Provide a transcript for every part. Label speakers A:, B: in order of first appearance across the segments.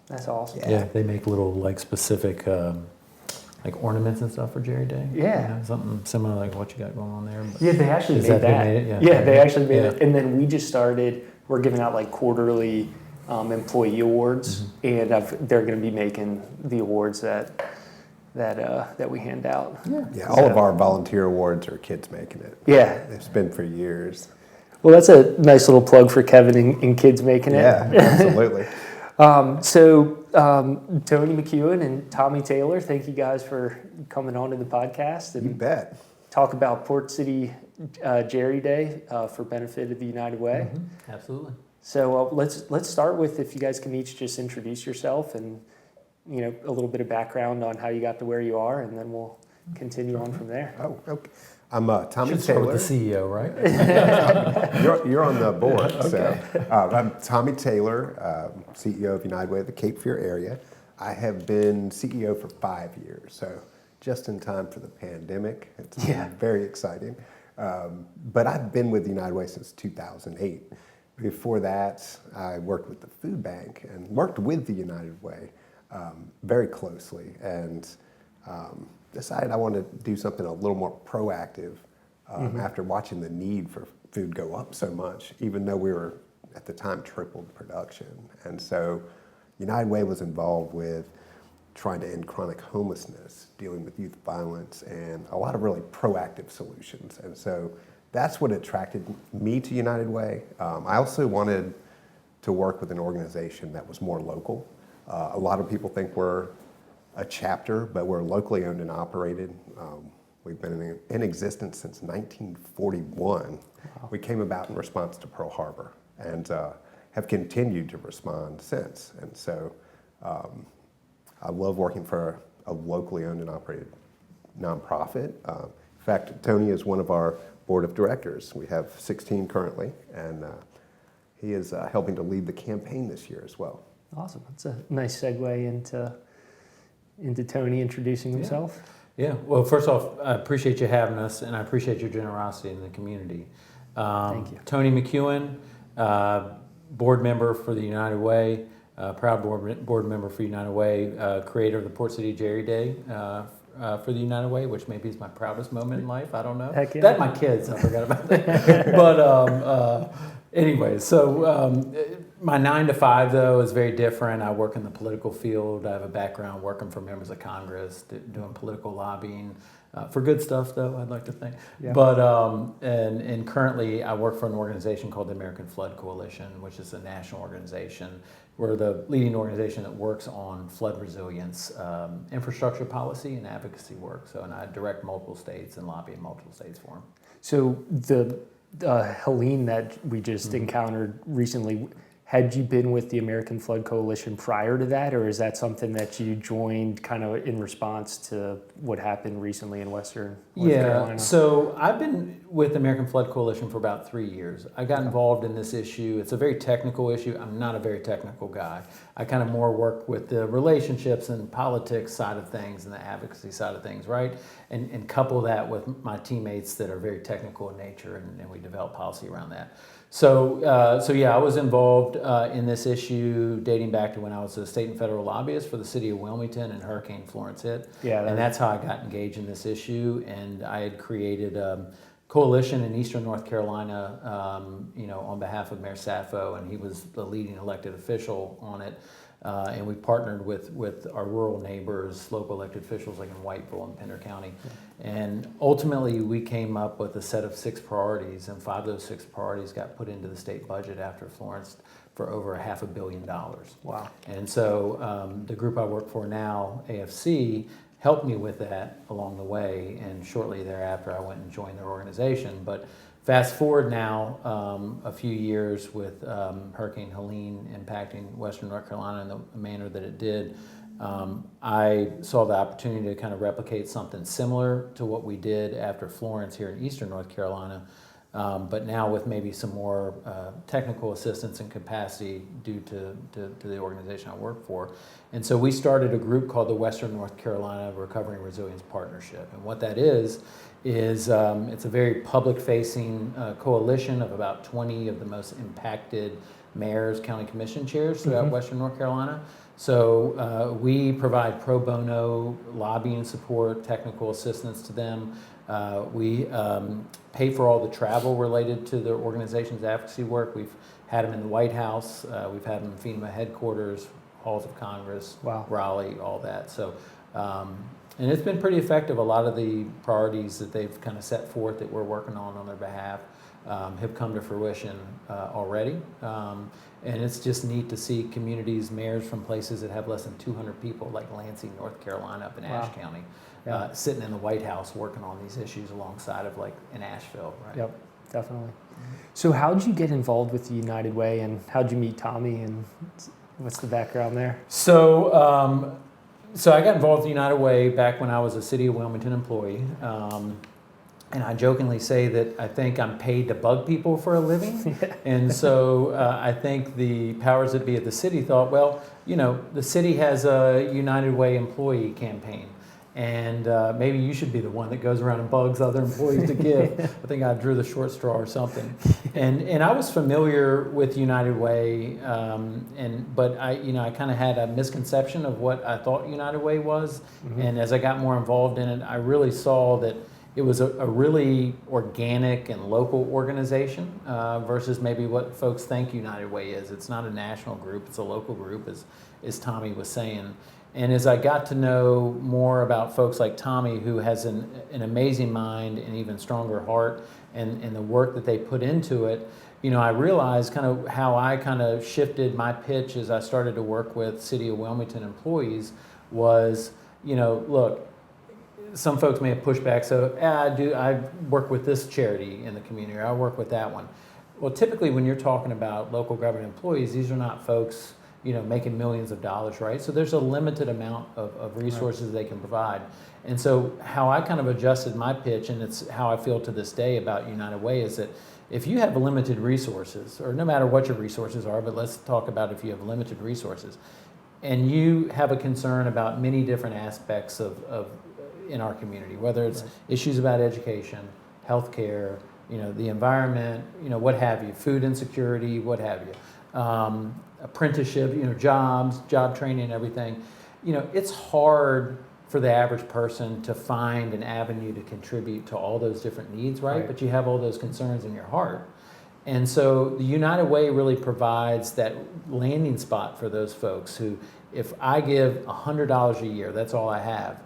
A: That's awesome.
B: Yeah, they make little like specific like ornaments and stuff for Jerry Day.
A: Yeah.
B: Something similar like what you got going on there. But
A: Yeah, they actually made
B: that.
A: that.
B: They made it?
A: Yeah, they actually made it. And then we just started, we're giving out like quarterly employee awards, and they're going to be making the awards that we hand out.
C: Yeah, all of our volunteer awards are kids making it.
A: Yeah.
C: It's been for years.
A: Well, that's a nice little plug for Kevin and kids making it.
C: Yeah, absolutely.
A: Tony McEwen and Tommy Taylor, thank you guys for coming on to the podcast
C: You
A: and
C: bet.
A: talk about Port City Jerry Day for benefit of the United Way.
B: Absolutely.
A: So let's start with, if you guys can each just introduce yourself and a little bit of background on how you got to where you are, and then we'll continue on from there.
C: Oh, okay. I'm Tommy
B: Should start
C: Taylor.
B: with the CEO, right?
C: You're on the board.
B: Okay.
C: So I'm Tommy Taylor, CEO of United Way of the Cape Fear area. I have been CEO for 5 years, so just in time for the pandemic. It's been very exciting. But I've been with United Way since 2008. Before that, I worked with the food bank and worked with the United Way very closely, and decided I wanted to do something a little more proactive after watching the need for food go up so much, even though we were, at the time, tripled production. And so United Way was involved with trying to end chronic homelessness, dealing with youth violence, and a lot of really proactive solutions. And so that's what attracted me to United Way. I also wanted to work with an organization that was more local. A lot of people think we're a chapter, but we're locally owned and operated. We've been in existence since 1941. Wow. We came about in response to Pearl Harbor and have continued to respond since. And so I love working for a locally owned and operated nonprofit. In fact, Tony is one of our board of directors. We have 16 currently, and he is helping to lead the campaign this year as well.
A: Awesome. That's a nice segue into Tony introducing himself.
B: Yeah. Well, first off, I appreciate you having us, and I appreciate your generosity in the community.
A: Thank you.
B: Tony McEwen, board member for the United Way, proud board member for United Way, creator of the Port City Jerry Day for the United Way, which maybe is my proudest moment in life. I don't know.
A: Heck yeah.
B: That and my kids, I forgot about that. But anyway, so my 9 to 5 though is very different. I work in the political field. I have a background working for members of Congress, doing political lobbying for good stuff though, I'd like to think.
A: Yeah.
B: But and currently I work for an organization called the American Flood Coalition, which is a national organization. We're the leading organization that works on flood resilience, infrastructure policy and advocacy work. So, and I direct multiple states and lobby in multiple states for them.
A: So the Helene that we just encountered recently, had you been with the American Flood Coalition prior to that, or is that something that you joined kind of in response to what happened recently in Western North Carolina?
B: So I've been with the American Flood Coalition for about 3 years. I got involved in this issue. It's a very technical issue. I'm not a very technical guy. I kind of more work with the relationships and politics side of things and the advocacy side of things, right? And couple that with my teammates that are very technical in nature, and we develop policy around that. So yeah, I was involved in this issue dating back to when I was a state and federal lobbyist for the city of Wilmington and Hurricane Florence hit.
A: Yeah,
B: and that's how I got engaged in this issue. And I had created a coalition in Eastern North Carolina, on behalf of Mayor Sappho, and he was the leading elected official on it. And we partnered with our rural neighbors, local elected officials like in Whiteville and Pender County. And ultimately we came up with a set of 6 priorities, and 5 of those 6 priorities got put into the state budget after Florence for over $500 million.
A: Wow.
B: And so the group I work for now, AFC, helped me with that along the way, and shortly thereafter I went and joined their organization. But fast forward now a few years with Hurricane Helene impacting Western North Carolina in the manner that it did, I saw the opportunity to kind of replicate something similar to what we did after Florence here in Eastern North Carolina, but now with maybe some more technical assistance and capacity due to the organization I work for. And so we started a group called the Western North Carolina Recovery and Resilience Partnership. And what that is it's a very public-facing coalition of about 20 of the most impacted mayors, county commission chairs throughout Western North Carolina. So we provide pro bono lobbying support, technical assistance to them. We pay for all the travel related to the organization's advocacy work. We've had them in the White House. We've had them in FEMA headquarters, halls of Congress, Raleigh, all that. So, and it's been pretty effective. A lot of the priorities that they've kind of set forth that we're working on their behalf have come to fruition already. And it's just neat to see communities, mayors from places that have less than 200 people, like Lansing, North Carolina, up in Ashe County, sitting in the White House working on these issues alongside of like in Asheville, right?
A: Yep, definitely. So how did you get involved with the United Way, and how did you meet Tommy, and what's the background there?
B: So, so I got involved with the United Way back when I was a City of Wilmington employee. And I jokingly say that I think I'm paid to bug people for a living. And so I think the powers that be at the city thought, well, you know, the city has a United Way employee campaign. And maybe you should be the one that goes around and bugs other employees to give. I think I drew the short straw or something. And I was familiar with United Way, but I kind of had a misconception of what I thought United Way was. And as I got more involved in it, I really saw that it was a really organic and local organization versus maybe what folks think United Way is. It's not a national group, it's a local group, as Tommy was saying. And as I got to know more about folks like Tommy, who has an amazing mind and even stronger heart, and the work that they put into it, you know, I realized kind of how I kind of shifted my pitch as I started to work with City of Wilmington employees was, you know, look, some folks may have pushed back, so I work with this charity in the community, or I work with that one. Well, typically when you're talking about local government employees, these are not folks, you know, making millions of dollars, right? So there's a limited amount of resources they can provide. And so how I kind of adjusted my pitch, and it's how I feel to this day about United Way, is that if you have limited resources, or no matter what your resources are, but let's talk about if you have limited resources, and you have a concern about many different aspects of in our community, whether it's issues about education, healthcare, you know, the environment, you know, what have you, food insecurity, what have you, apprenticeship, you know, jobs, job training, everything. You know, it's hard for the average person to find an avenue to contribute to all those different needs, right? But you have all those concerns in your heart. And so the United Way really provides that landing spot for those folks who, if I give $100 a year, that's all I have.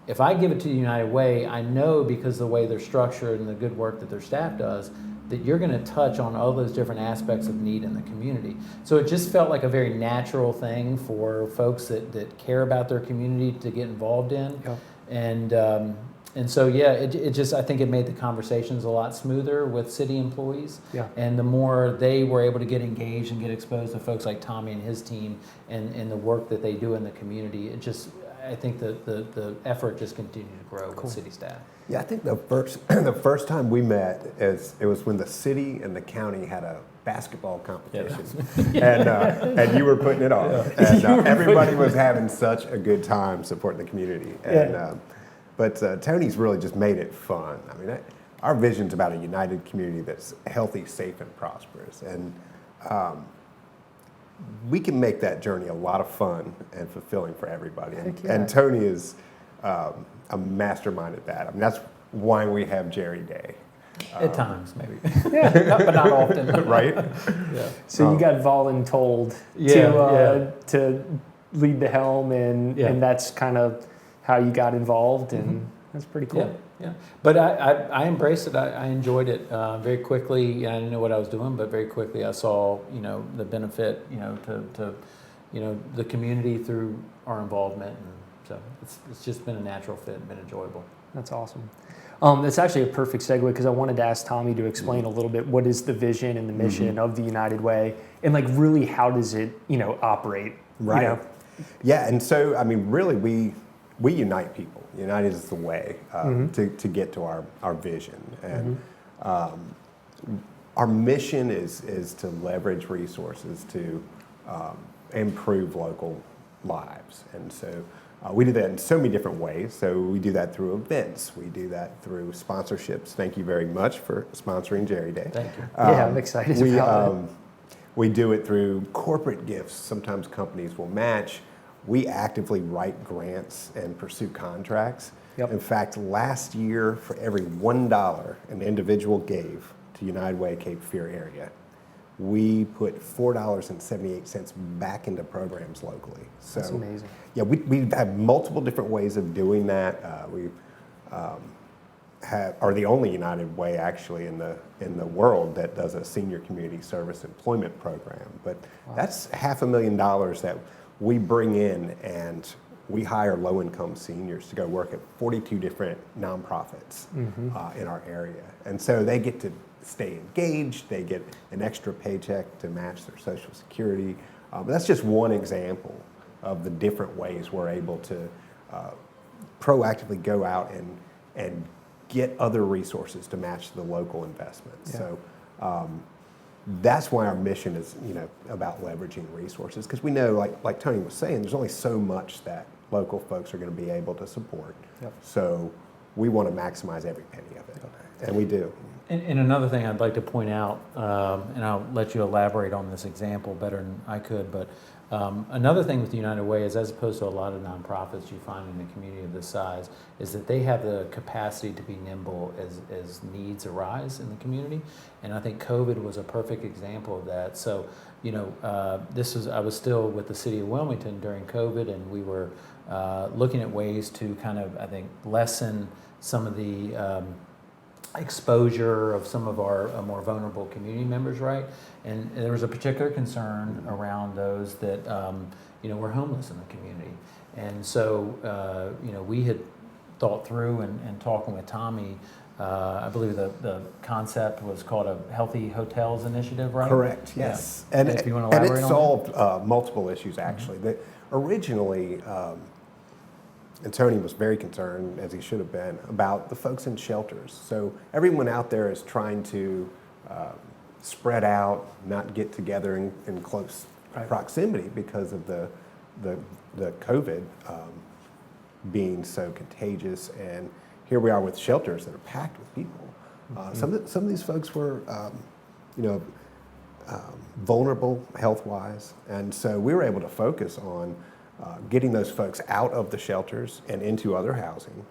B: If I give it to the United Way, I know, because the way they're structured and the good work that their staff does, that you're going to touch on all those different aspects of need in the community. So it just felt like a very natural thing for folks that care about their community to get involved in. And so, yeah, it just, I think it made the conversations a lot smoother with city employees. And the more they were able to get engaged and get exposed to folks like Tommy and his team and the work that they do in the community, it just, I think the effort just continued to grow with city staff.
C: Yeah, I think the first time we met, it was when the city and the county had a basketball competition, and you were putting it on, and everybody was having such a good time supporting the community. And but Tony's really just made it fun. I mean, our vision's about a united community that's healthy, safe, and prosperous, and we can make that journey a lot of fun and fulfilling for everybody. And Tony is a mastermind at that. I mean, that's why we have Jerry Day.
B: At times, maybe. But not often.
C: Right?
A: So you got voluntold to lead the helm, and that's kind of how you got involved, and that's pretty cool.
B: But I embraced it. I enjoyed it very quickly. I didn't know what I was doing, but very quickly I saw, you know, the benefit, you know, to you know, the community through our involvement. And so it's just been a natural fit and been enjoyable.
A: That's awesome. That's actually a perfect segue, because I wanted to ask Tommy to explain a little bit what is the vision and the mission of the United Way, and like really how does it, you know, operate?
C: Right.
A: You know?
C: Yeah, and so I mean, really, we unite people. United is the way to get to our vision, and our mission is to leverage resources to improve local lives, and so we do that in so many different ways. So we do that through events. We do that through sponsorships. Thank you very much for sponsoring Jerry Day.
B: Thank you.
A: I'm excited about it.
C: We do it through corporate gifts. Sometimes companies will match. We actively write grants and pursue contracts.
A: Yep.
C: In fact, last year, for every $1 an individual gave to United Way Cape Fear area, we put $4.78 back into programs locally. So,
A: That's amazing.
C: Yeah, we have multiple different ways of doing that. We are the only United Way actually in the world that does a senior community service employment program. But that's $500,000 that we bring in, and we hire low-income seniors to go work at 42 different nonprofits in our area. And so they get to stay engaged, they get an extra paycheck to match their Social Security. But that's just one example of the different ways we're able to proactively go out and get other resources to match the local investments.
A: Yeah.
C: So that's why our mission is, about leveraging resources, because we know, like Tony was saying, there's only so much that local folks are going to be able to support.
A: Yep.
C: So we want to maximize every penny of it, and we do.
B: And another thing I'd like to point out, and I'll let you elaborate on this example better than I could, but another thing with the United Way is, as opposed to a lot of nonprofits you find in a community of this size, is that they have the capacity to be nimble as needs arise in the community. And I think COVID was a perfect example of that. So, I was still with the city of Wilmington during COVID, and we were looking at ways to kind of, I think, lessen some of the exposure of some of our more vulnerable community members, right? And there was a particular concern around those that, were homeless in the community. And so, we had thought through and talking with Tommy, I believe the concept was called a Healthy Hotels Initiative, right?
C: Correct, yes.
B: Yeah. And if you want to elaborate
C: it
B: on
C: solved multiple issues, actually. Originally, and Tony was very concerned, as he should have been, about the folks in shelters. So everyone out there is trying to spread out, not get together in close proximity because of the COVID being so contagious. And here we are with shelters that are packed with people. Some of these folks were, vulnerable health-wise, and so we were able to focus on getting those folks out of the shelters and into other housing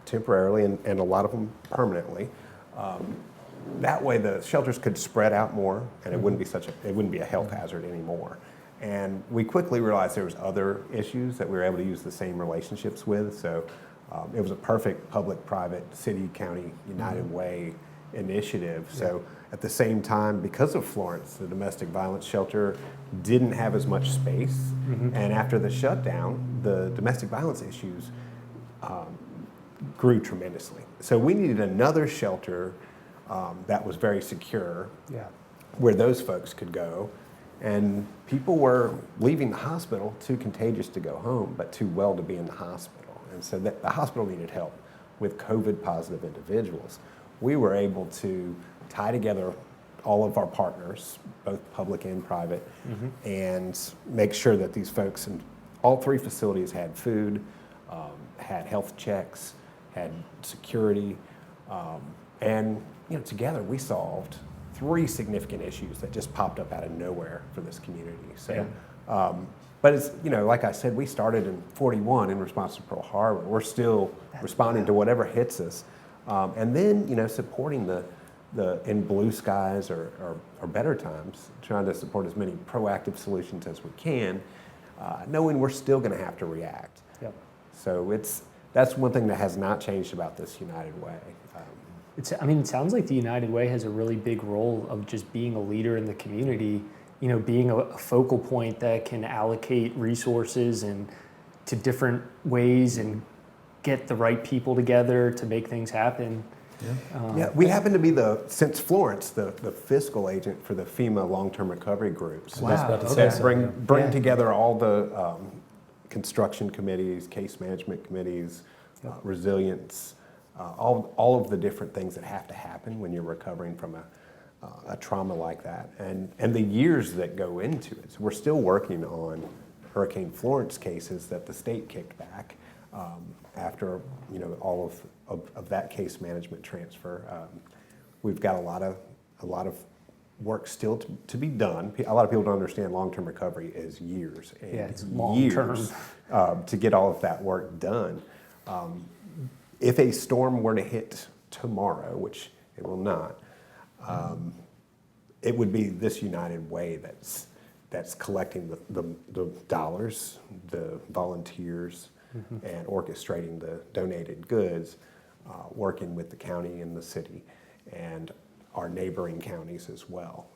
C: temporarily, and a lot of them permanently. That way, the shelters could spread out more, and it wouldn't be a health hazard anymore. And we quickly realized there was other issues that we were able to use the same relationships with. So it was a perfect public-private, city-county United Way initiative. So at the same time, because of Florence, the domestic violence shelter didn't have as much space. And after the shutdown, the domestic violence issues grew tremendously. So we needed another shelter that was very secure, where those folks could go. And people were leaving the hospital too contagious to go home, but too well to be in the hospital. And so the hospital needed help with COVID-positive individuals. We were able to tie together all of our partners, both public and private, and make sure that these folks in all three facilities had food, had health checks, had security, and together we solved 3 significant issues that just popped up out of nowhere for this community. So, but it's like I said, we started in '41 in response to Pearl Harbor. We're still responding to whatever hits us, and then supporting the in blue skies or better times, trying to support as many proactive solutions as we can, knowing we're still going to have to react. So that's one thing that has not changed about this United Way.
A: It sounds like the United Way has a really big role of just being a leader in the community, being a focal point that can allocate resources and to different ways and get the right people together to make things happen.
C: We happen to be since Florence, the fiscal agent for the FEMA long-term recovery groups.
B: Wow.
C: That bring together all the construction committees, case management committees, resilience, all of the different things that have to happen when you're recovering from a trauma like that, and the years that go into it. So we're still working on Hurricane Florence cases that the state kicked back after all of that case management transfer. We've got a lot of work still to be done. A lot of people don't understand long-term recovery is years and
A: it's long-term.
C: years to get all of that work done. If a storm were to hit tomorrow, which it will not, it would be this United Way that's collecting the dollars, the volunteers, and orchestrating the donated goods, working with the county and the city and our neighboring counties as well.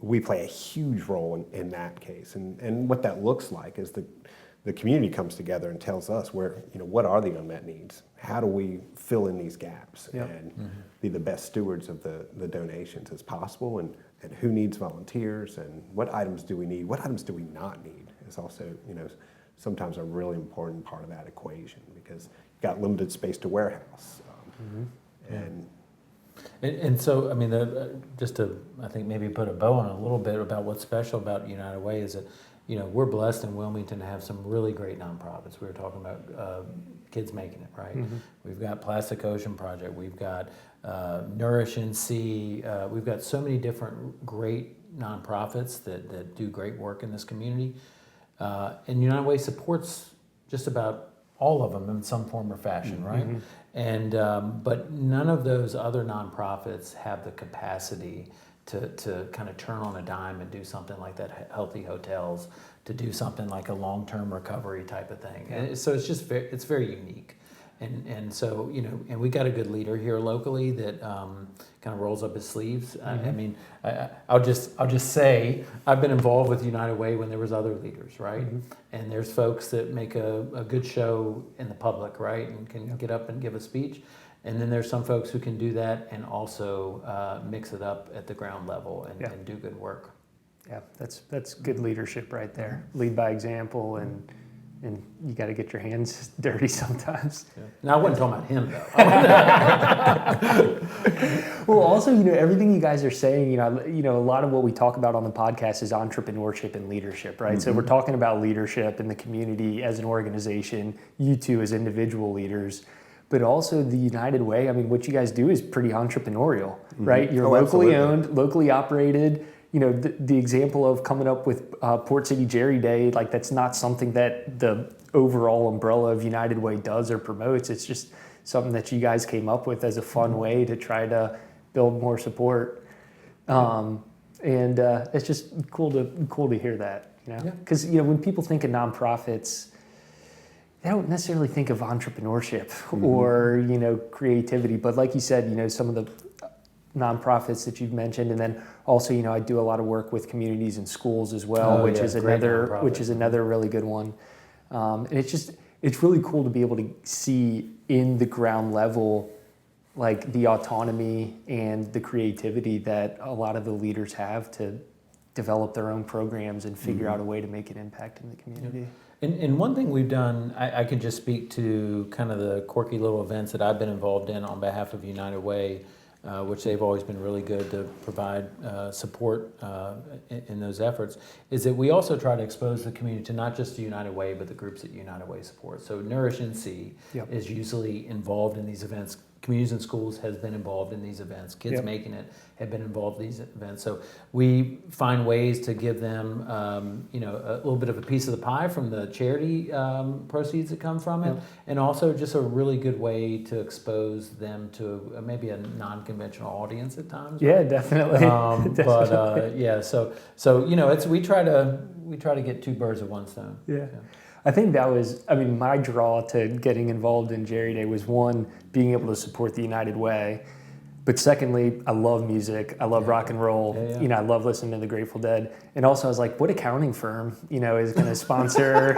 C: We play a huge role in that case. And what that looks like is the community comes together and tells us what are the unmet needs? How do we fill in these gaps and be the best stewards of the donations as possible, and who needs volunteers, and what items do we need? What items do we not need is also, sometimes a really important part of that equation, because you've got limited space to warehouse.
B: And so, I mean, just to, I think, maybe put a bow on a little bit about what's special about United Way is that, we're blessed in Wilmington to have some really great nonprofits. We were talking about Kids Making It, right? We've got Plastic Ocean Project. We've got Nourish and See. We've got so many different great nonprofits that do great work in this community. And United Way supports just about all of them in some form or fashion, right? And but none of those other nonprofits have the capacity to kind of turn on a dime and do something like that, Healthy Hotels, to do something like a long-term recovery type of thing. And so it's just it's very unique. And so, and we got a good leader here locally that kind of rolls up his sleeves. I mean, I'll just say I've been involved with United Way when there was other leaders, right? And there's folks that make a good show in the public, right, and can get up and give a speech. And then there's some folks who can do that and also mix it up at the ground level and do good work.
A: Yeah, that's good leadership right there. Lead by example, and you got to get your hands dirty sometimes.
B: Yeah. Now, I wasn't talking about him, though.
A: Well, also, everything you guys are saying, a lot of what we talk about on the podcast is entrepreneurship and leadership, right? So we're talking about leadership in the community as an organization, you two as individual leaders, but also the United Way. I mean, what you guys do is pretty entrepreneurial, right? You're locally owned, locally operated. The example of coming up with Port City Jerry Day, like that's not something that the overall umbrella of United Way does or promotes. It's just something that you guys came up with as a fun way to try to build more support. And it's just cool to hear that, because when people think of nonprofits, they don't necessarily think of entrepreneurship or creativity. But like you said, some of the nonprofits that you've mentioned, and then also I do a lot of work with communities and schools as well, which is another really good one. And it's really cool to be able to see in the ground level like the autonomy and the creativity that a lot of the leaders have to develop their own programs and figure out a way to make an impact in the community.
B: And one thing we've done, I could just speak to kind of the quirky little events that I've been involved in on behalf of United Way, which they've always been really good to provide support in those efforts, is that we also try to expose the community to not just the United Way, but the groups that United Way supports. So Nourish and See is usually involved in these events. Communities and Schools has been involved in these events. Kids Making It have been involved in these events. So we find ways to give them, a little bit of a piece of the pie from the charity proceeds that come from it, and also just a really good way to expose them to maybe a non-conventional audience at times.
A: Yeah, definitely.
B: So we try to get two birds with one stone.
A: Yeah. I think that was, my draw to getting involved in Jerry Day was, one, being able to support the United Way, but secondly, I love music, I love rock and roll, I love listening to the Grateful Dead, and also I was like, what accounting firm, is going to sponsor,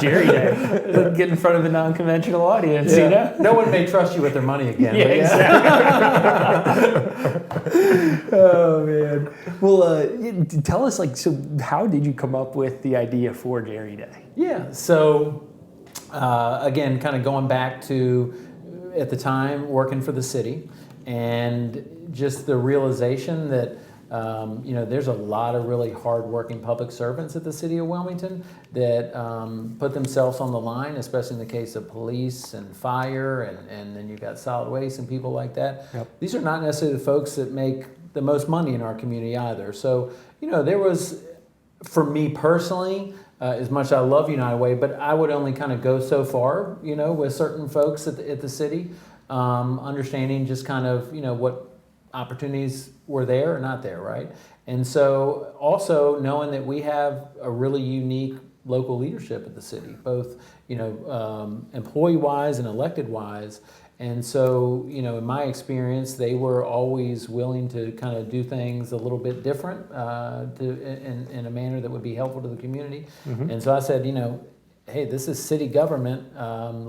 A: Jerry Day, get in front of a non-conventional audience,
B: No one may trust you with their money again.
A: Exactly. Oh, man. Well, tell us, so how did you come up with the idea for Jerry Day?
B: Yeah, so again, kind of going back to, at the time, working for the city, and just the realization that There's a lot of really hardworking public servants at the city of Wilmington that put themselves on the line, especially in the case of police and fire, and then you've got solid waste and people like that.
A: Yep.
B: These are not necessarily the folks that make the most money in our community either. So, there was, for me personally, as much as I love United Way, but I would only kind of go so far, with certain folks at the city, understanding just kind of, what opportunities were there or not there, right? And so also knowing that we have a really unique local leadership at the city, both, employee-wise and elected-wise. And so, in my experience, they were always willing to kind of do things a little bit different in a manner that would be helpful to the community. Mm-hmm. And so I said, hey, this is city government.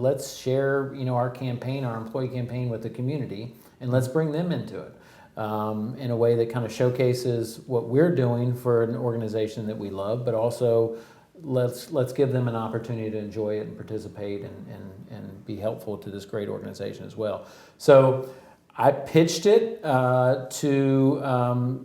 B: Let's share, our campaign, our employee campaign with the community, and let's bring them into it in a way that kind of showcases what we're doing for an organization that we love, but also let's give them an opportunity to enjoy it and participate and be helpful to this great organization as well. So I pitched it to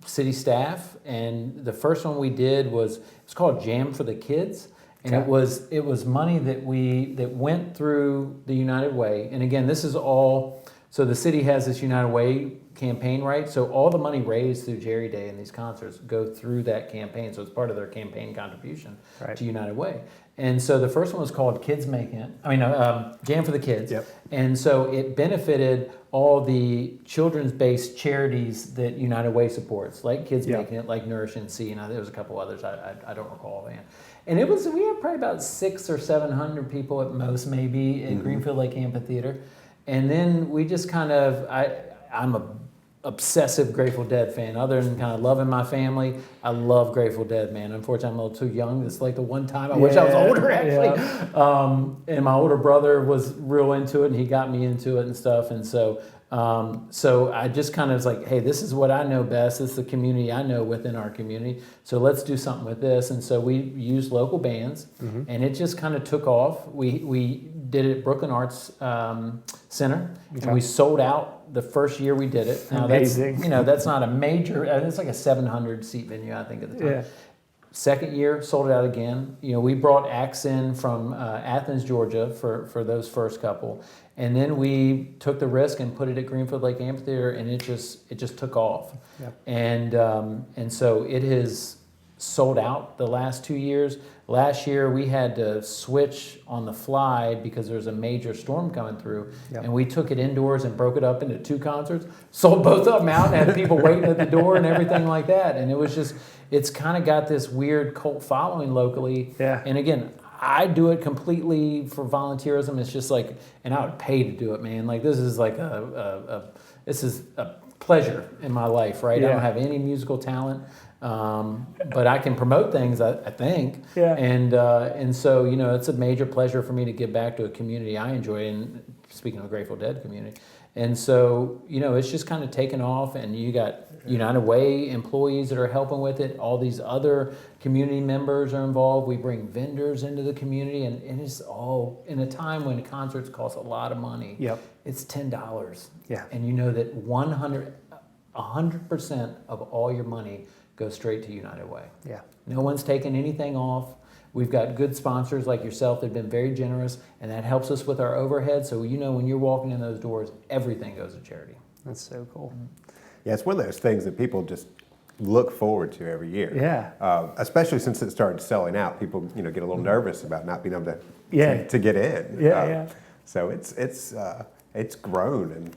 B: city staff, and the first one we did it's called Jam for the Kids, and it was money that went through the United Way. And again, this is all, so the city has this United Way campaign, right? So all the money raised through Jerry Day and these concerts go through that campaign. So it's part of their campaign contribution to United Way. And so the first one was called Jam for the Kids. Yep. And so it benefited all the children's-based charities that United Way supports, like Kids Making It, like Nourish and See, and there was a couple others I don't recall. And we had probably about 600 or 700 people at most, maybe, at Greenfield Lake Amphitheater. And then we just kind of, I'm a obsessive Grateful Dead fan. Other than kind of loving my family, I love Grateful Dead, man. Unfortunately, I'm a little too young. It's like the one time I wish I was older, actually. Yeah. And my older brother was real into it, and he got me into it and stuff. And so I just kind of was like, hey, this is what I know best. This is the community I know within our community. So let's do something with this. And so we used local bands, and it just kind of took off. We did it at Brooklyn Arts Center, and we sold out the first year we did it. Now amazing. That's not a major, it's like a 700 seat venue, I think, at the time. Yeah. Second year, sold it out again. We brought acts in from Athens, Georgia for those first couple. And then we took the risk and put it at Greenfield Lake Amphitheater, and it just took off. Yep. And so it has sold out the last 2 years. Last year we had to switch on the fly because there was a major storm coming through, and we took it indoors and broke it up into 2 concerts, sold both of them out, and had people waiting at the door and everything like that. And it's kind of got this weird cult following locally. Yeah. And again, I do it completely for volunteerism. It's just like, and I would pay to do it, man. Like this is like this is a pleasure in my life, right? Yeah. I don't have any musical talent. But I can promote things, I think. Yeah. And so, it's a major pleasure for me to give back to a community I enjoy, and speaking of the Grateful Dead community. And so, it's just kind of taken off, and you got United Way employees that are helping with it. All these other community members are involved. We bring vendors into the community, and it's all in a time when concerts cost a lot of money. Yep. It's $10. Yeah. And you know that 100% of all your money goes straight to United Way. Yeah. No one's taken anything off. We've got good sponsors like yourself that have been very generous, and that helps us with our overhead. So when you're walking in those doors, everything goes to charity.
A: That's so cool.
C: Yeah, it's one of those things that people just look forward to every year.
A: Yeah.
C: Especially since it started selling out, people get a little nervous about not being able to get in.
A: Yeah.
C: So it's grown, and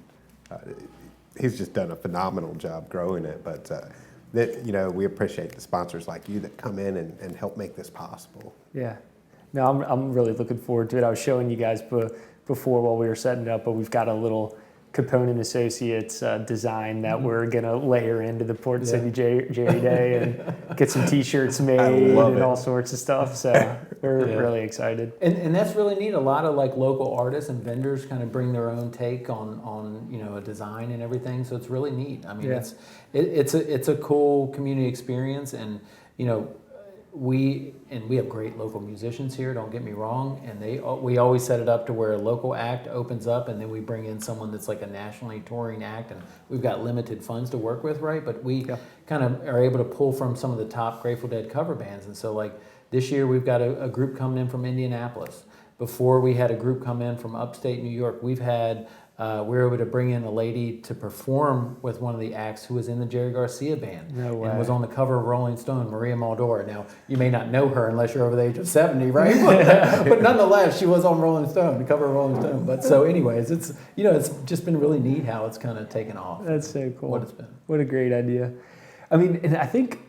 C: he's just done a phenomenal job growing it. But we appreciate the sponsors like you that come in and help make this possible.
A: Yeah. No, I'm really looking forward to it. I was showing you guys before while we were setting it up, but we've got a little Component Associates design that we're going to layer into the Port City Jerry Day and get some T-shirts made and all sorts of stuff. So we're really excited.
B: And that's really neat. A lot of like local artists and vendors kind of bring their own take on a design and everything. So it's really neat. I mean, it's a cool community experience, and we have great local musicians here, don't get me wrong, and we always set it up to where a local act opens up, and then we bring in someone that's like a nationally touring act, and we've got limited funds to work with, right? But we kind of are able to pull from some of the top Grateful Dead cover bands, and so like this year we've got a group coming in from Indianapolis. Before we had a group come in from upstate New York. We've had we were able to bring in a lady to perform with one of the acts who was in the Jerry Garcia band and was on the cover of Rolling Stone, Maria Muldaur. Now, you may not know her unless you're over the age of 70, right? But nonetheless, she was on Rolling Stone, the cover of Rolling Stone. But so anyways, it's just been really neat how it's kind of taken off.
A: That's so cool.
B: What it's been.
A: What a great idea. I mean, and I think,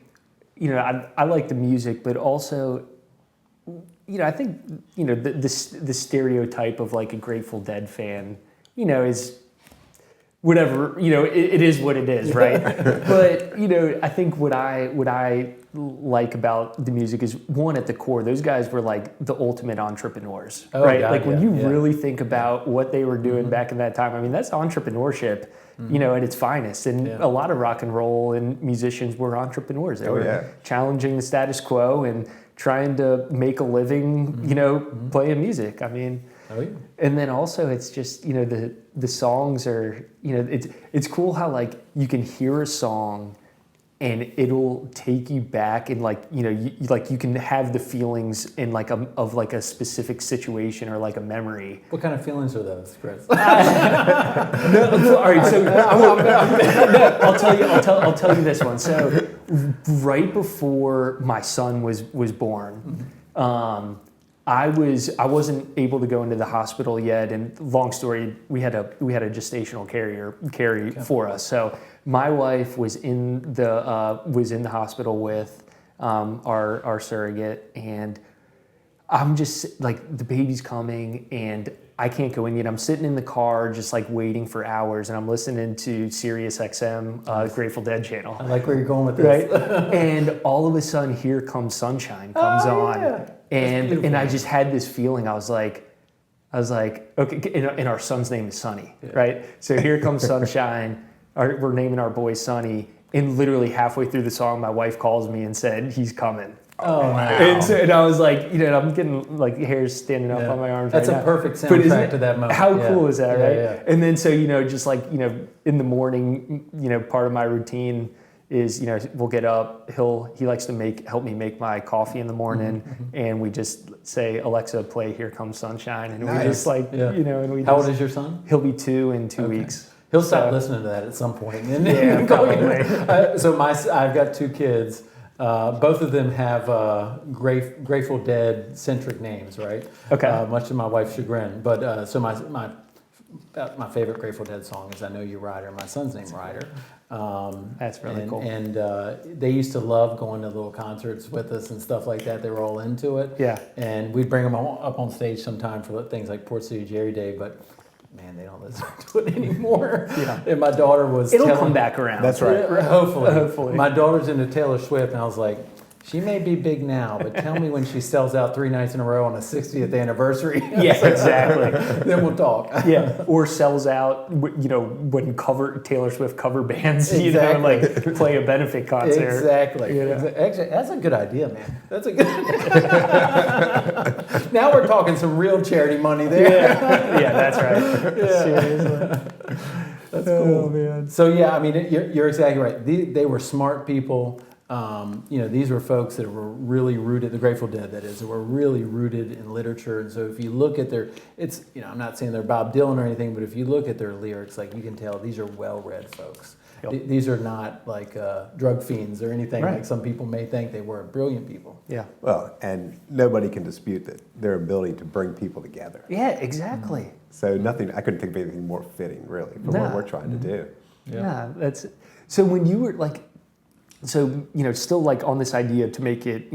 A: I like the music, but also, I think, the stereotype of like a Grateful Dead fan, is whatever, it is what it is, right? But, I think what I like about the music is, one, at the core, those guys were like the ultimate entrepreneurs, right?
B: God,
A: like when you really think about what they were doing back in that time, I mean, that's entrepreneurship, at its finest. And a lot of rock and roll and musicians were entrepreneurs. They were challenging the status quo and trying to make a living, playing music. I mean, and then also it's just, the songs are, it's cool how like you can hear a song and it'll take you back and like, you can have the feelings in like of like a specific situation or like a memory.
B: What kind of feelings are those, Chris?
A: All right, so I'll tell you this one. So right before my son was born, I wasn't able to go into the hospital yet, and long story, we had a gestational carry for us. So my wife was in the hospital with our surrogate, and I'm just like, the baby's coming and I can't go in yet. I'm sitting in the car just like waiting for hours, and I'm listening to Sirius XM, Grateful Dead channel.
B: I like where you're going with this.
A: Right? And all of a sudden, Here Comes Sunshine comes on. Yeah. And I just had this feeling. I was like, okay, and our son's name is Sonny, right? So Here Comes Sunshine. We're naming our boy Sonny. And literally halfway through the song, my wife calls me and said, he's coming.
B: Oh, wow.
A: And I was like, I'm getting like hairs standing up on my arms.
B: That's
A: right
B: a perfect soundtrack to that moment.
A: How cool is that, right?
B: Yeah.
A: And then so, just like, in the morning, part of my routine is, we'll get up, he likes to help me make my coffee in the morning, and we just say, Alexa, play Here Comes Sunshine, and we just like, and we
B: How old is your son?
A: He'll be 2 in 2 weeks.
B: He'll stop listening to that at some point.
A: Yeah, probably.
B: So I've got 2 kids. Both of them have Grateful Dead centric names, right?
A: Okay.
B: Much to my wife's chagrin. But so my favorite Grateful Dead song is "I Know You Ryder." My son's named Ryder.
A: That's really cool.
B: And they used to love going to little concerts with us and stuff like that. They were all into it.
A: Yeah.
B: And we'd bring them up on stage sometime for things like Port City Jerry Day, but man, they don't listen to it anymore. Yeah. And my daughter was
A: It'll come back around.
C: That's right.
B: Hopefully. My daughter's into Taylor Swift, and I was like, she may be big now, but tell me when she sells out 3 nights in a row on a 60th anniversary.
A: Yeah, exactly.
B: Then we'll talk.
A: Yeah, or sells out, when Taylor Swift cover bands, like play a benefit concert.
B: Exactly. Actually, that's a good idea, man. That's a good Now we're talking some real charity money there.
A: Yeah, that's right. Yeah. Seriously.
B: That's cool.
A: Oh, man.
B: So, yeah, I mean, you're exactly right. They were smart people. These were folks that were really rooted, the Grateful Dead, that is, that were really rooted in literature. And so if you look at I'm not saying they're Bob Dylan or anything, but if you look at their lyrics, like you can tell these are well-read folks. Yep. These are not like drug fiends or anything like some people may think they were. Brilliant people.
A: Yeah.
C: Well, and nobody can dispute that their ability to bring people together.
A: Yeah, exactly.
C: So I couldn't think of anything more fitting, really, for what we're trying to do.
A: Yeah, so when you were like, still like on this idea to make it,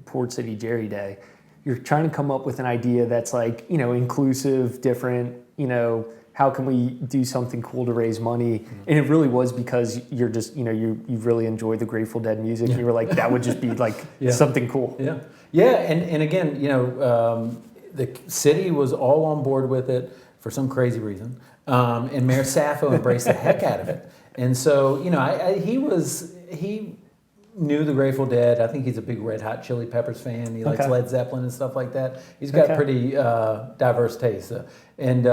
A: Port City Jerry Day, you're trying to come up with an idea that's like, inclusive, different, how can we do something cool to raise money? And it really was because you're just, you really enjoy the Grateful Dead music. Yeah. And you were like, that would just be like something cool.
B: Yeah. Yeah. And again, the city was all on board with it for some crazy reason. And Mayor Sappho embraced the heck out of it. And so, he knew the Grateful Dead. I think he's a big Red Hot Chili Peppers fan. He likes Led Zeppelin and stuff like that. He's got pretty diverse tastes. And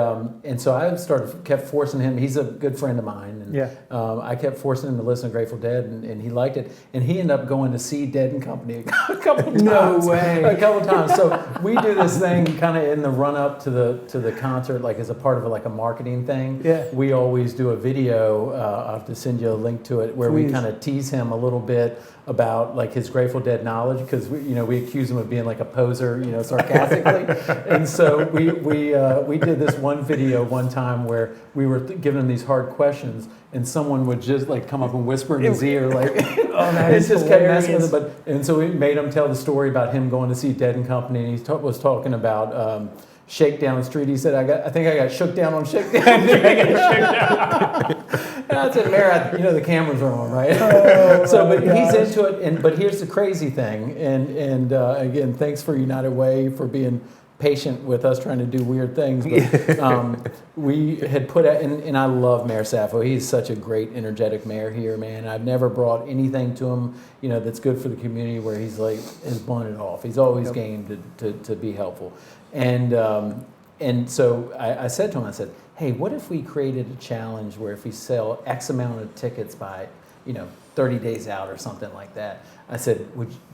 B: so I kept forcing him. He's a good friend of mine. And I kept forcing him to listen to Grateful Dead, and he liked it. And he ended up going to see Dead and Company a couple times.
A: No way.
B: A couple times. So we do this thing kind of in the run up to the concert, like as a part of a marketing thing.
A: Yeah.
B: We always do a video. I'll have to send you a link to it where we kind of tease him a little bit about like his Grateful Dead knowledge, because we accuse him of being like a poser, sarcastically. And so we did this one video one time where we were giving him these hard questions, and someone would just like come up and whisper in his ear, like,
A: "Oh, that is
B: just kept messing with him." And so we made him tell the story about him going to see Dead and Company, and he was talking about Shakedown Street. He said, I think I got shook down on Shakedown. And I said, Mayor, the cameras are on, right? But he's into it. But here's the crazy thing. And again, thanks for United Way for being patient with us trying to do weird things. But we had put out, and I love Mayor Sappho. He's such a great, energetic mayor here, man. I've never brought anything to him, that's good for the community where he's like, has blown it off. He's always game to be helpful. And so I said to him, I said, hey, what if we created a challenge where if we sell X amount of tickets by, 30 days out or something like that? I said,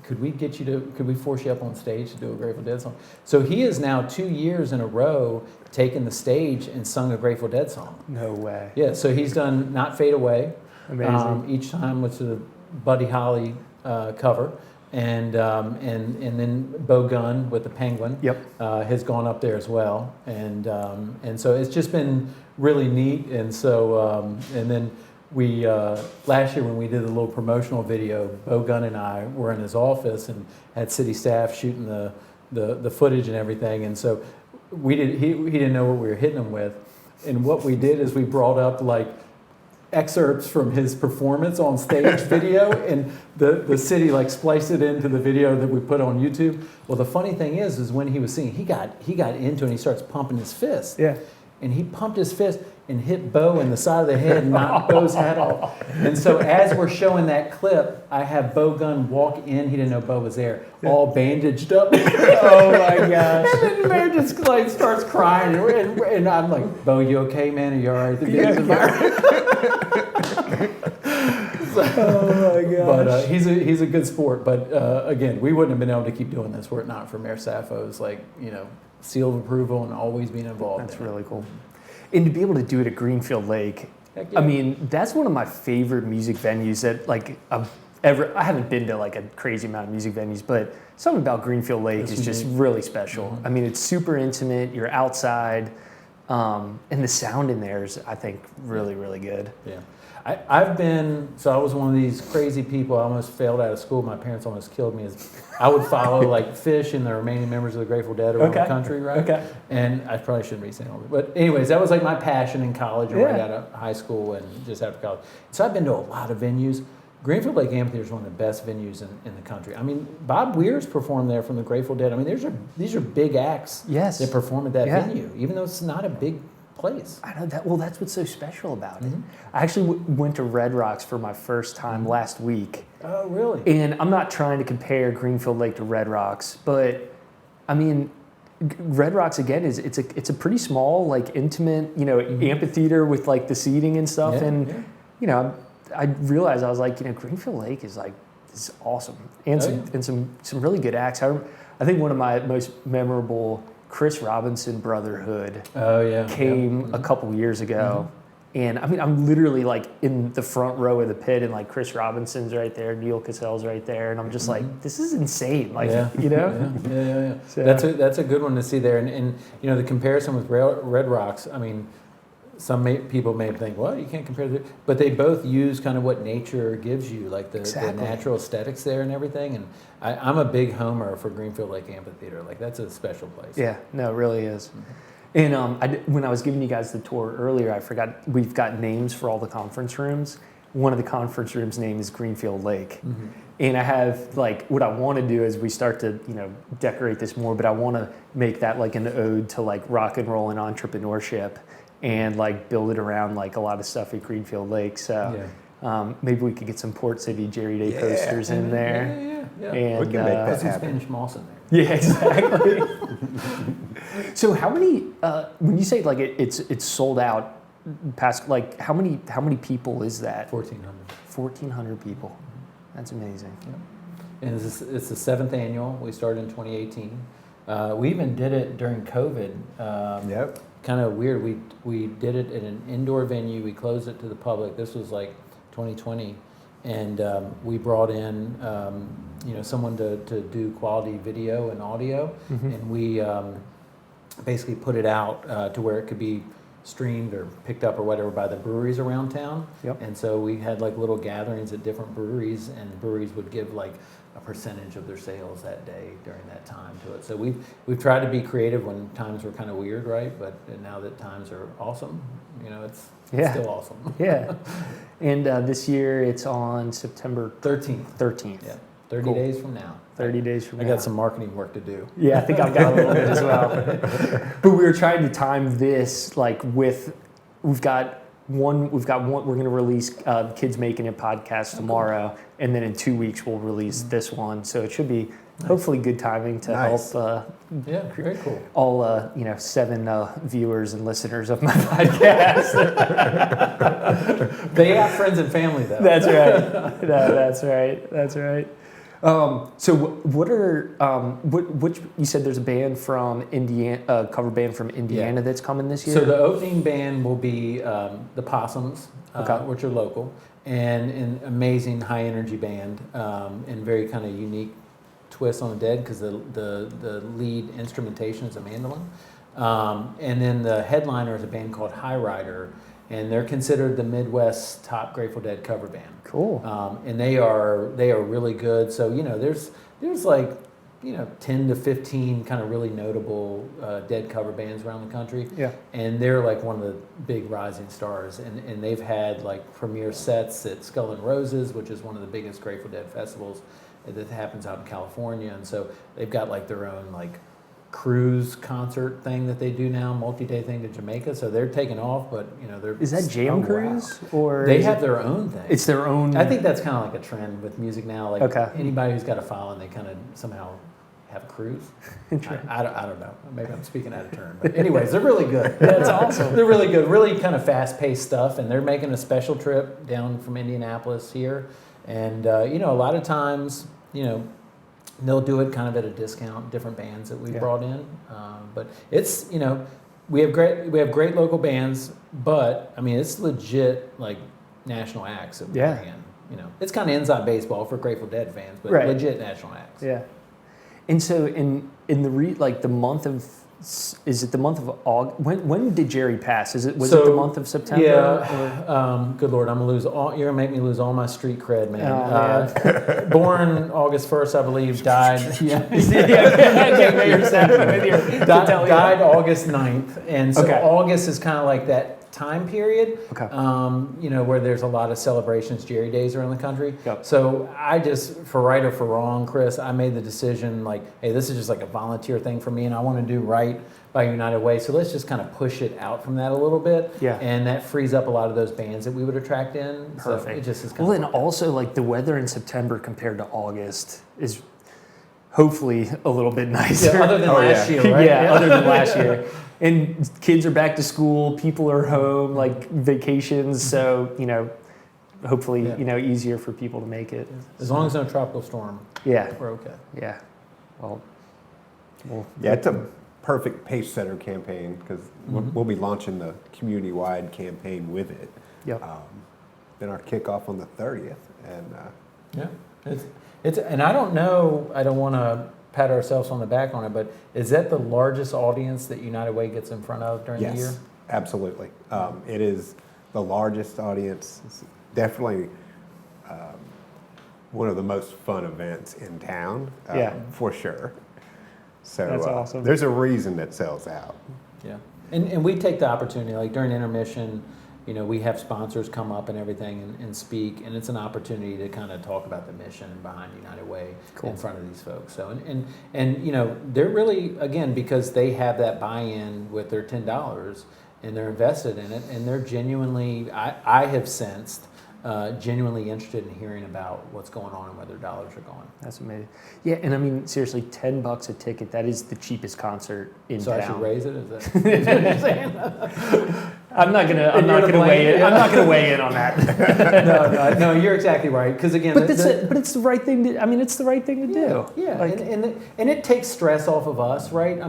B: could we force you up on stage to do a Grateful Dead song? So he has now 2 years in a row taken the stage and sung a Grateful Dead song.
A: No way.
B: Yeah, so he's done Not Fade Away.
A: Amazing.
B: Each time was a Buddy Holly cover. And then Bo Gunn with the Penguin has gone up there as well, and so it's just been really neat. And so and then we last year when we did a little promotional video, Bo Gunn and I were in his office and had city staff shooting the footage and everything. And so he didn't know what we were hitting him with, and what we did is we brought up like excerpts from his performance on stage video, and the city like spliced it into the video that we put on YouTube. Well, the funny thing is when he was singing, he got into it and he starts pumping his fist.
A: Yeah.
B: And he pumped his fist and hit Bo in the side of the head and knocked Bo's hat off. And so as we're showing that clip, I have Bo Gunn walk in. He didn't know Bo was there, all bandaged up.
A: Oh my gosh.
B: And then the mayor just like starts crying, and I'm like, Bo, you okay, man? Are you all right?
A: Oh my gosh.
B: But he's a good sport. But again, we wouldn't have been able to keep doing this were it not for Mayor Sappho's seal of approval and always being involved.
A: That's really cool. And to be able to do it at Greenfield Lake,
B: Heck yeah.
A: I mean, that's one of my favorite music venues that I haven't been to like a crazy amount of music venues, but something about Greenfield Lake is just really special. Mm-hmm. I mean, it's super intimate. You're outside, and the sound in there is, I think, really, really good.
B: Yeah. I was one of these crazy people. I almost failed out of school. My parents almost killed me. I would follow like Fish and the remaining members of the Grateful Dead around the country, right? Okay. And I probably shouldn't be saying all that. But anyways, that was like my passion in college and right out of high school and just after college. So I've been to a lot of venues. Greenfield Lake Amphitheater is one of the best venues in the country. I mean, Bob Weir's performed there from the Grateful Dead. I mean, these are big acts that perform at that venue, even though it's not a big place.
A: I know that. Well, that's what's so special about it. I actually went to Red Rocks for my first time last week.
B: Oh, really?
A: And I'm not trying to compare Greenfield Lake to Red Rocks, but I mean, Red Rocks again it's a pretty small, like intimate, amphitheater with like the seating and stuff. I realized I was like, Greenfield Lake is awesome, and some really good acts. I think one of my most memorable Chris Robinson Brotherhood came a couple years ago. And I mean, I'm literally like in the front row of the pit, and like Chris Robinson's right there, Neil Cassell's right there, and I'm just like, this is insane. Like,
B: Yeah. So, that's a good one to see there. And the comparison with Red Rocks, I mean, some people may think, well, you can't compare the, but they both use kind of what nature gives you, like the natural aesthetics there and everything. And I'm a big homer for Greenfield Lake Amphitheater. Like, that's a special place.
A: Yeah, no, it really is. And when I was giving you guys the tour earlier, I forgot we've got names for all the conference rooms. One of the conference rooms' name is Greenfield Lake. And I have, like, what I want to do is we start to, decorate this more, but I want to make that like an ode to like rock and roll and entrepreneurship, and like build it around like a lot of stuff at Greenfield Lake. So Maybe we could get some Port City Jerry Day
C: Yeah.
A: posters in there.
B: Yeah.
A: And,
C: We can make that
B: Put some
C: happen.
B: Spanish moss in there.
A: yeah, exactly. So how many? When you say like it's sold out, past like how many people is that?
B: 1,400.
A: 1,400 people. That's amazing.
B: And it's the 7th annual. We started in 2018. We even did it during COVID.
C: Yep.
B: Kind of weird. We did it at an indoor venue. We closed it to the public. This was like 2020, and we brought in someone to do quality video and audio, and we basically put it out to where it could be streamed or picked up or whatever by the breweries around town.
A: Yep.
B: And so we had like little gatherings at different breweries, and breweries would give like a percentage of their sales that day during that time to it. So we've tried to be creative when times were kind of weird, right? But now that times are awesome, it's still awesome.
A: Yeah. And this year it's on September
B: 13th.
A: 13th.
B: Yeah. 30
A: Cool.
B: days from now.
A: 30 days from
B: I
A: now.
B: got some marketing work to do.
A: Yeah, I think I've got a little bit as well. But we were trying to time this like with we're going to release Kids Making It podcast tomorrow, and then in 2 weeks we'll release this one. So it should be hopefully good timing to
C: Nice.
A: help
B: Yeah, very cool.
A: all 7 viewers and listeners of my podcast.
B: They have friends and family though.
A: That's right. No, that's right. So what are which you said there's a band from Indiana, cover band from Indiana that's coming this year?
B: So the opening band will be the Possums,
A: Okay.
B: which are local, and an amazing high energy band, and very kind of unique twist on the dead because the lead instrumentation is a mandolin, and then the headliner is a band called High Rider, and they're considered the Midwest's top Grateful Dead cover band.
A: Cool.
B: And they are really good. So there's like 10 to 15 kind of really notable Dead cover bands around the country.
A: Yeah.
B: And they're like one of the big rising stars. And they've had like premiere sets at Skull and Roses, which is one of the biggest Grateful Dead festivals that happens out in California. And so they've got like their own like cruise concert thing that they do now, multi-day thing to Jamaica. So they're taking off, but they're
A: Is that Jam
B: oh, wow.
A: Cruise or
B: They
A: is
B: have
A: it-
B: their own thing.
A: It's their own.
B: I think that's kind of like a trend with music now. Like
A: Okay.
B: anybody who's got a following, they kind of somehow have a cruise. I don't know. Maybe I'm speaking out of turn. But anyways, they're really good.
A: That's awesome.
B: They're really good. Really kind of fast-paced stuff. And they're making a special trip down from Indianapolis here. And, a lot of times, they'll do it kind of at a discount, different bands that we brought in. But it's, we have great local bands, but I mean, it's legit like national acts that we bring in. It's kind of inside baseball for Grateful Dead fans, but
A: Right.
B: legit national acts.
A: Yeah. And so in the the month of is it the month of August? When did Jerry pass? Was it the month of September?
B: Yeah. Good Lord, I'm gonna lose all. You're gonna make me lose all my street cred, man.
A: Oh,
B: Born August 1st, I believe. Died. Died August 9th, and so
A: Okay.
B: August is kind of like that time period.
A: Okay.
B: Where there's a lot of celebrations, Jerry Days around the country.
A: Yep.
B: So I just, for right or for wrong, Chris, I made the decision like, hey, this is just like a volunteer thing for me, and I want to do right by United Way. So let's just kind of push it out from that a little bit.
A: Yeah.
B: And that frees up a lot of those bands that we would attract in.
A: Perfect.
B: So it just is kind
A: Well,
B: of
A: and also like the weather in September compared to August is hopefully a little bit nicer.
B: other than last year, right?
A: Yeah, other than last year. And kids are back to school, people are home, like vacations, so, hopefully,
B: Yeah.
A: easier for people to make it.
B: As long as no tropical storm,
A: Yeah,
B: we're okay.
A: yeah. Well,
C: Yeah, it's a perfect pace setter campaign because we'll be launching the community-wide campaign with it.
A: Yep.
C: Then our kickoff on the 30th, and
B: Yeah, it's and I don't know. I don't want to pat ourselves on the back on it, but is that the largest audience that United Way gets in front of during the year?
C: yes, absolutely. It is the largest audience. It's definitely one of the most fun events in town, for sure. So
A: That's awesome.
C: There's a reason that sells out.
B: Yeah, and we take the opportunity, like during intermission, we have sponsors come up and everything and speak, and it's an opportunity to kind of talk about the mission behind United Way in front of these folks. So, and they're really, again, because they have that buy-in with their $10 and they're invested in it, and they're genuinely, I have sensed, genuinely interested in hearing about what's going on and where their dollars are going.
A: That's amazing. Yeah, and I mean, seriously, $10 a ticket, that is the cheapest concert in
B: So
A: town.
B: I should raise it? Is that what you're saying?
A: I'm not gonna weigh in. I'm not gonna weigh in on that.
B: No, you're exactly right. Because again,
A: But it's the right thing to. I mean, it's the right thing to do.
B: Yeah,
A: Like,
B: and it takes stress off of us, right? I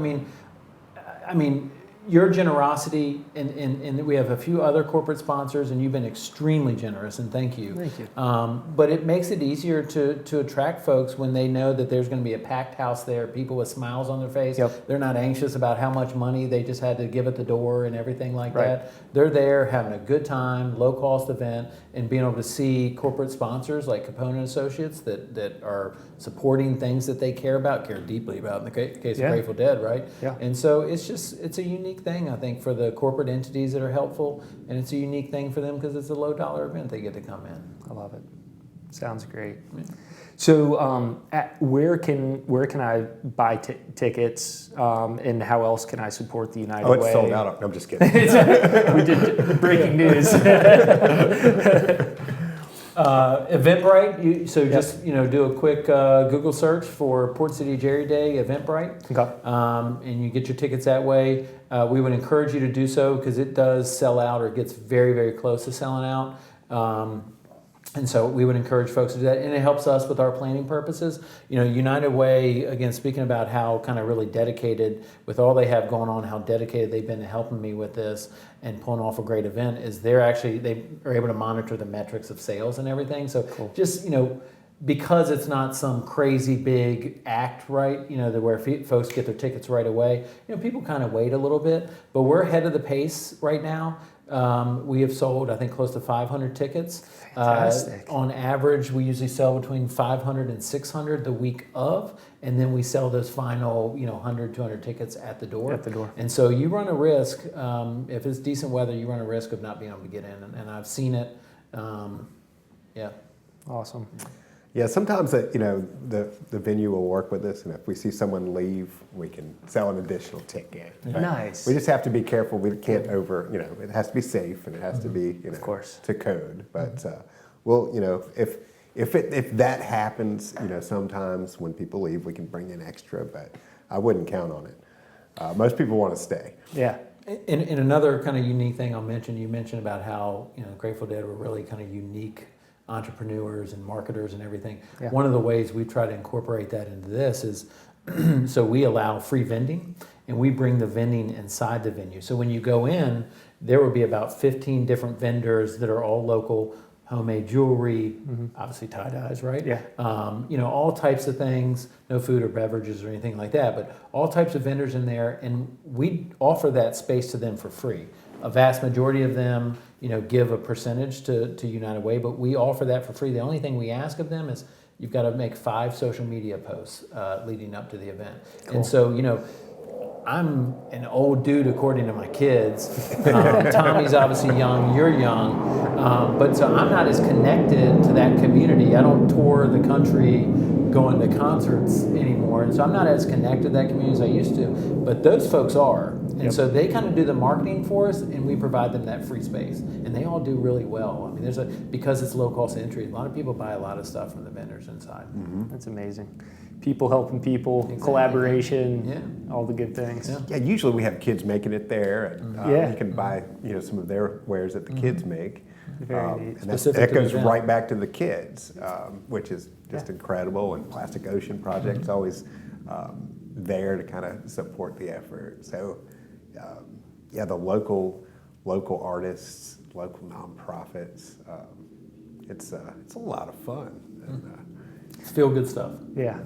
B: mean, your generosity, and we have a few other corporate sponsors, and you've been extremely generous, and thank you.
A: Thank you.
B: But it makes it easier to attract folks when they know that there's going to be a packed house there, people with smiles on their face.
A: Yep.
B: They're not anxious about how much money they just had to give at the door and everything like
A: Right.
B: that. They're there having a good time, low cost event, and being able to see corporate sponsors like Capone and Associates that are supporting things that they care deeply about in the case
A: Yeah.
B: of Grateful Dead, right?
A: Yeah.
B: And so it's a unique thing, I think, for the corporate entities that are helpful, and it's a unique thing for them because it's a low dollar event they get to come in.
A: I love it. Sounds great.
B: Yeah.
A: So, where can I buy tickets, and how else can I support the United Way?
C: Oh, it's sold out. I'm just kidding.
A: We did breaking news.
B: Eventbrite. Just do a quick Google search for Port City Jerry Day Eventbrite,
A: Okay.
B: and you get your tickets that way. We would encourage you to do so because it does sell out, or it gets very, very close to selling out. And so we would encourage folks to do that, and it helps us with our planning purposes. United Way, again, speaking about how kind of really dedicated with all they have going on, how dedicated they've been to helping me with this and pulling off a great event, is they are able to monitor the metrics of sales and everything. So just, because it's not some crazy big act, right? Where folks get their tickets right away. People kind of wait a little bit, but we're ahead of the pace right now. We have sold, I think, close to 500 tickets.
A: Fantastic.
B: On average, we usually sell between 500 and 600 the week of, and then we sell those final, 100, 200 tickets at the door.
A: At the door.
B: And so you run a risk, if it's decent weather, you run a risk of not being able to get in. And I've seen it. Yeah.
A: Awesome.
C: Yeah, sometimes the venue will work with us, and if we see someone leave, we can sell an additional ticket. But
A: Nice.
C: we just have to be careful. We can't it has to be safe, and it has to be,
A: Of course.
C: to code. But if that happens, sometimes when people leave, we can bring in extra, but I wouldn't count on it. Most people want to stay.
A: Yeah.
B: And another kind of unique thing I'll mention, you mentioned about how Grateful Dead were really kind of unique entrepreneurs and marketers and everything.
A: Yeah.
B: One of the ways we try to incorporate that into this is so we allow free vending, and we bring the vending inside the venue. So when you go in, there will be about 15 different vendors that are all local, homemade jewelry, obviously tie-dyes, right?
A: Yeah.
B: All types of things, no food or beverages or anything like that, but all types of vendors in there, and we offer that space to them for free. A vast majority of them, give a percentage to United Way, but we offer that for free. The only thing we ask of them is you've got to make 5 social media posts leading up to the event.
A: Cool.
B: And so, I'm an old dude according to my kids. Tommy's obviously young, you're young, but so I'm not as connected to that community. I don't tour the country going to concerts anymore, and so I'm not as connected to that community as I used to, but those folks are. And so they kind of do the marketing for us, and we provide them that free space, and they all do really well. I mean, because it's low cost entry, a lot of people buy a lot of stuff from the vendors inside.
C: Mm-hmm.
A: That's amazing. People helping people,
B: Exactly.
A: Collaboration, all the good things.
B: Yeah.
C: Yeah, usually we have kids making it there, and
A: Yeah.
C: you can buy some of their wares that the kids make.
A: Very neat.
C: And
B: Specific
C: that
B: to the
C: goes
B: event.
C: right back to the kids, which is just incredible. And Plastic Ocean Project's always there to kind of support the effort. So, the local artists, local nonprofits, it's a lot of fun.
B: It's feel good stuff.
A: Yeah.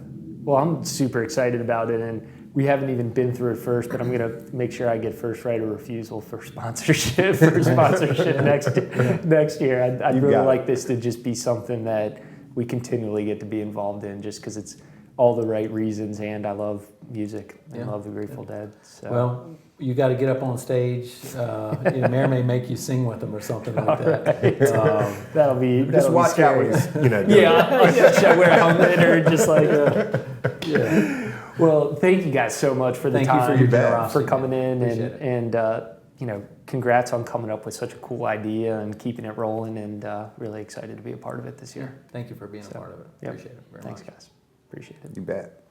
A: Well, I'm super excited about it, and we haven't even been through it first, but I'm going to make sure I get first right of refusal for sponsorship next year. I'd really like this to just be something that we continually get to be involved in, just because it's all the right reasons, and I love music and love the Grateful Dead. So.
B: Well, you got to get up on stage. Mayor may make you sing with them or something like that.
A: Right. That'll be
C: Just watch how
A: scary.
C: he's, do it.
A: Yeah, should I wear a helmet or just like yeah. Well, thank you guys so much for the
B: Thank you
A: time,
B: for your generosity,
A: for coming in,
B: Appreciate it.
A: and congrats on coming up with such a cool idea and keeping it rolling, and really excited to be a part of it this year.
B: Thank you for being a part of it.
A: Yep.
B: Appreciate it very
A: Thanks,
B: much.
A: guys. Appreciate it.
C: You bet.